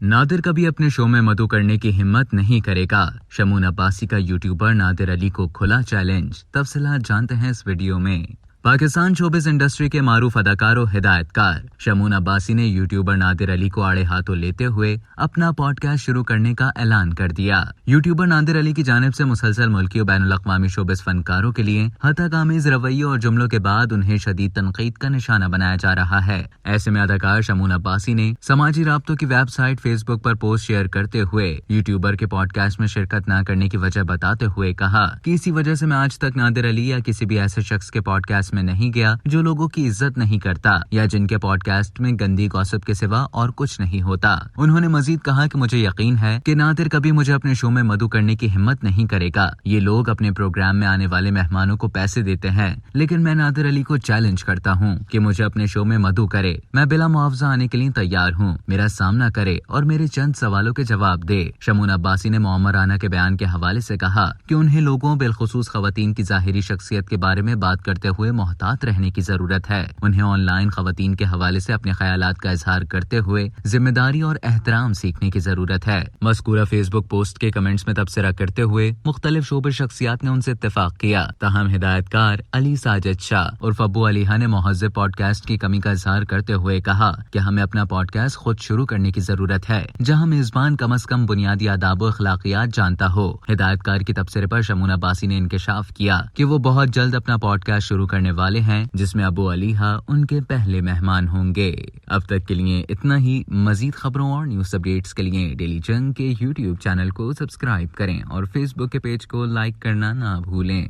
نادر کبھی اپنے شو میں مدعو کرنے کی ہمت نہیں کرے گا۔ شمون عباسی کا یوٹیوبر نادر علی کو کھلا چیلنج۔ تفصیلات جانتے ہیں اس ویڈیو میں۔ پاکستان شوبز انڈسٹری کے معروف اداکار و ہدایت کار شمون عباسی نے یوٹیوبر نادر علی کو آڑے ہاتھوں لیتے ہوئے اپنا پوڈ کاسٹ شروع کرنے کا اعلان کر دیا۔ یوٹیوبر نادر علی کی جانب سے مسلسل ملکی و بین الاقوامی شوبز فنکاروں کے لیے ہتک آمیز رویوں اور جملوں کے بعد انہیں شدید تنقید کا نشانہ بنایا جا رہا ہے۔ ایسے میں اداکار شمون عباسی نے سماجی رابطوں کی ویب سائٹ فیس بک پر پوسٹ شیئر کرتے ہوئے یوٹیوبر کے پوڈ کاسٹ میں شرکت نہ کرنے کی وجہ بتاتے ہوئے کہا کہ اسی وجہ سے میں آج تک نادر علی یا کسی بھی ایسے شخص کے پوڈ کاسٹ میں نہیں گیا جو لوگوں کی عزت نہیں کرتا یا جن کے پوڈ کاسٹ میں گندی گوسپ کے سوا اور کچھ نہیں ہوتا۔ انہوں نے مزید کہا کہ مجھے یقین ہے کہ نادر کبھی مجھے اپنے شو میں مدعو کرنے کی ہمت نہیں کرے گا۔ یہ لوگ اپنے پروگرام میں آنے والے مہمانوں کو پیسے دیتے ہیں، لیکن میں نادر علی کو چیلنج کرتا ہوں کہ مجھے اپنے شو میں مدعو کرے۔ میں بلا معاوضہ آنے کے لیے تیار ہوں، میرا سامنا کرے اور میرے چند سوالوں کے جواب دے۔ شمون عباسی نے معمر رانا کے بیان کے حوالے سے کہا کہ انہیں لوگوں بالخصوص خواتین کی ظاہری شخصیت کے بارے میں بات کرتے ہوئے محتاط رہنے کی ضرورت ہے۔ انہیں آن لائن خواتین کے حوالے سے اپنے خیالات کا اظہار کرتے ہوئے ذمہ داری اور احترام سیکھنے کی ضرورت ہے۔ مذکورہ فیس بک پوسٹ کے کمنٹس میں تبصرہ کرتے ہوئے مختلف شوبز شخصیات نے ان سے اتفاق کیا، تاہم ہدایت کار علی ساجد شاہ اور ابو علیحا نے مہذب پوڈ کاسٹ کی کمی کا اظہار کرتے ہوئے کہا کہ ہمیں اپنا پوڈ کاسٹ خود شروع کرنے کی ضرورت ہے، جہاں میزبان کم از کم بنیادی آداب و اخلاقیات جانتا ہو۔ ہدایت کار کی تبصرے پر شمون عباسی نے انکشاف کیا کہ وہ بہت جلد اپنا پوڈ کاسٹ شروع کرنے والے ہیں، جس میں ابو علیحا ان کے پہلے مہمان ہوں گے۔ اب تک کے لیے اتنا ہی۔ مزید خبروں اور نیوز اپڈیٹس کے لیے ڈیلی جنگ کے یوٹیوب چینل کو سبسکرائب کریں اور فیس بک کے پیج کو لائک کرنا نہ بھولیں۔